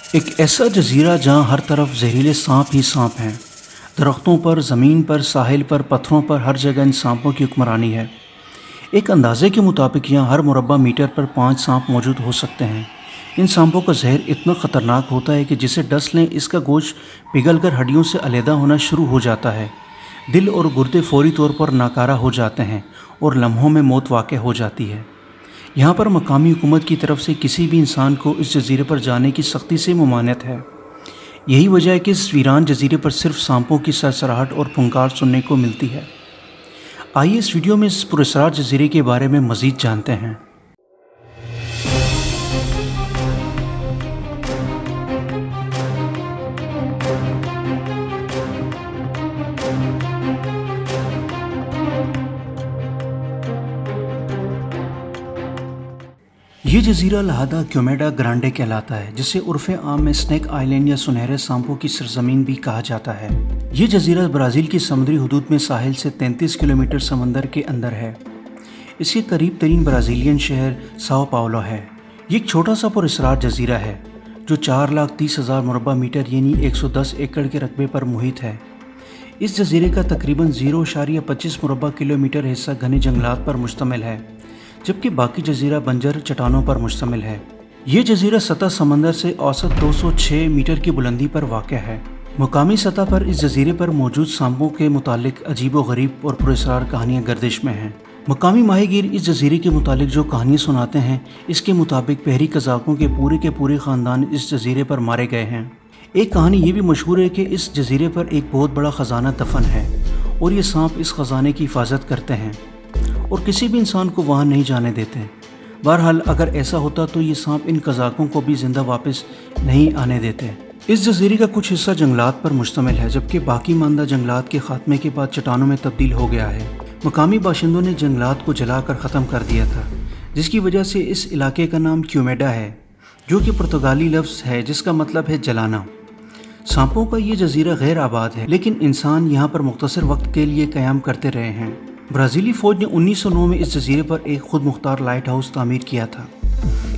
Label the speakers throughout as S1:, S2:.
S1: ایک ایسا جزیرہ جہاں ہر طرف زہریلے سانپ ہی سانپ ہیں۔ درختوں پر، زمین پر، ساحل پر، پتھروں پر، ہر جگہ ان سانپوں کی حکمرانی ہے۔ ایک اندازے کے مطابق یہاں ہر مربع میٹر پر 5 سانپ موجود ہو سکتے ہیں۔ ان سانپوں کا زہر اتنا خطرناک ہوتا ہے کہ جسے ڈس لیں اس کا گوشت پگھل کر ہڈیوں سے علیحدہ ہونا شروع ہو جاتا ہے۔ دل اور گردے فوری طور پر ناکارہ ہو جاتے ہیں اور لمحوں میں موت واقع ہو جاتی ہے۔ یہاں پر مقامی حکومت کی طرف سے کسی بھی انسان کو اس جزیرے پر جانے کی سختی سے ممانعت ہے۔ یہی وجہ ہے کہ اس ویران جزیرے پر صرف سانپوں کی سرسراہٹ اور پھنکار سننے کو ملتی ہے۔ آئیے اس ویڈیو میں اس پراسرار جزیرے کے بارے میں مزید جانتے ہیں۔ یہ جزیرہ لہادہ کیومیڈا گرانڈے کہلاتا ہے، جسے عرف عام میں اسنیک آئلینڈ یا سنہرے سانپوں کی سرزمین بھی کہا جاتا ہے۔ یہ جزیرہ برازیل کی سمندری حدود میں ساحل سے 33 کلومیٹر سمندر کے اندر ہے۔ اس کے قریب ترین برازیلین شہر ساؤ پاؤلو ہے۔ یہ ایک چھوٹا سا پراسرار جزیرہ ہے جو 4,30,000 مربع میٹر یعنی 110 ایکڑ کے رقبے پر محیط ہے۔ اس جزیرے کا تقریباً 0.25 مربع کلومیٹر حصہ گھنے جنگلات پر مشتمل ہے، جبکہ باقی جزیرہ بنجر چٹانوں پر مشتمل ہے۔ یہ جزیرہ سطح سمندر سے اوسط 206 میٹر کی بلندی پر واقع ہے۔ مقامی سطح پر اس جزیرے پر موجود سانپوں کے متعلق عجیب و غریب اور پراسرار کہانیاں گردش میں ہیں۔ مقامی ماہی گیر اس جزیرے کے متعلق جو کہانیاں سناتے ہیں، اس کے مطابق بحری قزاقوں کے پورے خاندان اس جزیرے پر مارے گئے ہیں۔ ایک کہانی یہ بھی مشہور ہے کہ اس جزیرے پر ایک بہت بڑا خزانہ دفن ہے اور یہ سانپ اس خزانے کی حفاظت کرتے ہیں اور کسی بھی انسان کو وہاں نہیں جانے دیتے۔ بہرحال اگر ایسا ہوتا تو یہ سانپ ان قزاقوں کو بھی زندہ واپس نہیں آنے دیتے۔ اس جزیرے کا کچھ حصہ جنگلات پر مشتمل ہے، جبکہ باقی ماندہ جنگلات کے خاتمے کے بعد چٹانوں میں تبدیل ہو گیا ہے۔ مقامی باشندوں نے جنگلات کو جلا کر ختم کر دیا تھا، جس کی وجہ سے اس علاقے کا نام کیومیڈا ہے، جو کہ پرتگالی لفظ ہے جس کا مطلب ہے جلانا۔ سانپوں کا یہ جزیرہ غیر آباد ہے، لیکن انسان یہاں پر مختصر وقت کے لیے قیام کرتے رہے ہیں۔ برازیلی فوج نے 1909 میں اس جزیرے پر ایک خود مختار لائٹ ہاؤس تعمیر کیا تھا۔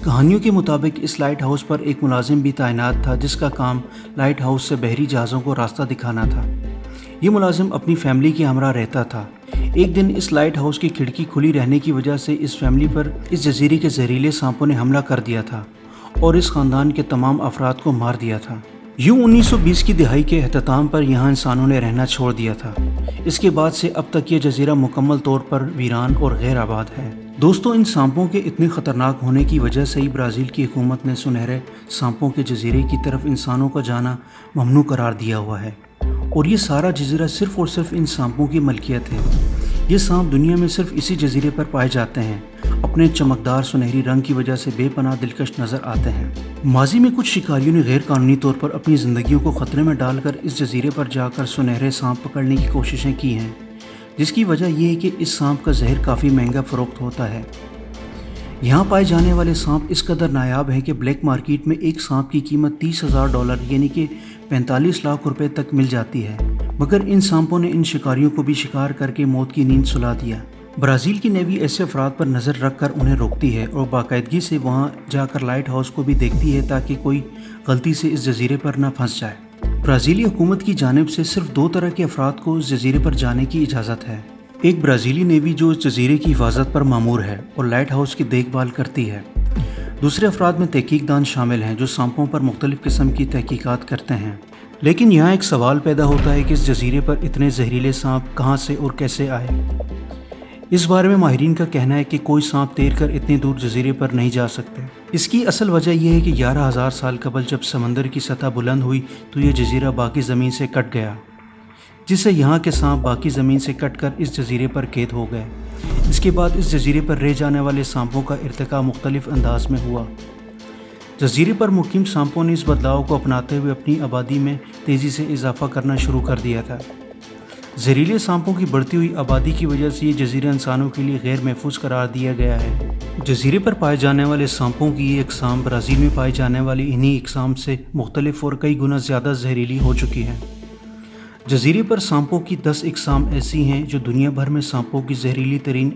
S1: کہانیوں کے مطابق اس لائٹ ہاؤس پر ایک ملازم بھی تعینات تھا جس کا کام لائٹ ہاؤس سے بحری جہازوں کو راستہ دکھانا تھا۔ یہ ملازم اپنی فیملی کے ہمراہ رہتا تھا۔ ایک دن اس لائٹ ہاؤس کی کھڑکی کھلی رہنے کی وجہ سے اس فیملی پر اس جزیرے کے زہریلے سانپوں نے حملہ کر دیا تھا اور اس خاندان کے تمام افراد کو مار دیا تھا۔ یوں 1920 کی دہائی کے اختتام پر یہاں انسانوں نے رہنا چھوڑ دیا تھا۔ اس کے بعد سے اب تک یہ جزیرہ مکمل طور پر ویران اور غیر آباد ہے۔ دوستو، ان سانپوں کے اتنے خطرناک ہونے کی وجہ سے ہی برازیل کی حکومت نے سنہرے سانپوں کے جزیرے کی طرف انسانوں کا جانا ممنوع قرار دیا ہوا ہے، اور یہ سارا جزیرہ صرف اور صرف ان سانپوں کی ملکیت ہے۔ یہ سانپ دنیا میں صرف اسی جزیرے پر پائے جاتے ہیں۔ اپنے چمکدار سنہری رنگ کی وجہ سے بے پناہ دلکش نظر آتے ہیں۔ ماضی میں کچھ شکاریوں نے غیر قانونی طور پر اپنی زندگیوں کو خطرے میں ڈال کر اس جزیرے پر جا کر سنہرے سانپ پکڑنے کی کوششیں کی ہیں، جس کی وجہ یہ ہے کہ اس سانپ کا زہر کافی مہنگا فروخت ہوتا ہے۔ یہاں پائے جانے والے سانپ اس قدر نایاب ہیں کہ بلیک مارکیٹ میں ایک سانپ کی قیمت $30,000 یعنی کہ 45 لاکھ روپے تک مل جاتی ہے، مگر ان سانپوں نے ان شکاریوں کو بھی شکار کر کے موت کی نیند سلا دیا۔ برازیل کی نیوی ایسے افراد پر نظر رکھ کر انہیں روکتی ہے اور باقاعدگی سے وہاں جا کر لائٹ ہاؤس کو بھی دیکھتی ہے تاکہ کوئی غلطی سے اس جزیرے پر نہ پھنس جائے۔ برازیلی حکومت کی جانب سے صرف 2 طرح کے افراد کو اس جزیرے پر جانے کی اجازت ہے۔ ایک برازیلی نیوی جو اس جزیرے کی حفاظت پر مامور ہے اور لائٹ ہاؤس کی دیکھ بھال کرتی ہے۔ دوسرے افراد میں تحقیق دان شامل ہیں جو سانپوں پر مختلف قسم کی تحقیقات کرتے ہیں۔ لیکن یہاں ایک سوال پیدا ہوتا ہے کہ اس جزیرے پر اتنے زہریلے سانپ کہاں سے اور کیسے آئے؟ اس بارے میں ماہرین کا کہنا ہے کہ کوئی سانپ تیر کر اتنے دور جزیرے پر نہیں جا سکتے۔ اس کی اصل وجہ یہ ہے کہ 11,000 سال قبل جب سمندر کی سطح بلند ہوئی تو یہ جزیرہ باقی زمین سے کٹ گیا، جس سے یہاں کے سانپ باقی زمین سے کٹ کر اس جزیرے پر قید ہو گئے۔ اس کے بعد اس جزیرے پر رہ جانے والے سانپوں کا ارتقاء مختلف انداز میں ہوا۔ جزیرے پر مقیم سانپوں نے اس بدلاؤ کو اپناتے ہوئے اپنی آبادی میں تیزی سے اضافہ کرنا شروع کر دیا تھا۔ زہریلے سانپوں کی بڑھتی ہوئی آبادی کی وجہ سے یہ جزیرہ انسانوں کے لیے غیر محفوظ قرار دیا گیا ہے۔ جزیرے پر پائے جانے والے سانپوں کی یہ اقسام برازیل میں پائے جانے والی انہی اقسام سے مختلف اور کئی گنا زیادہ زہریلی ہو چکی ہیں۔ جزیرے پر سانپوں کی 10 اقسام ایسی ہیں جو دنیا بھر میں سانپوں کی زہریلی ترین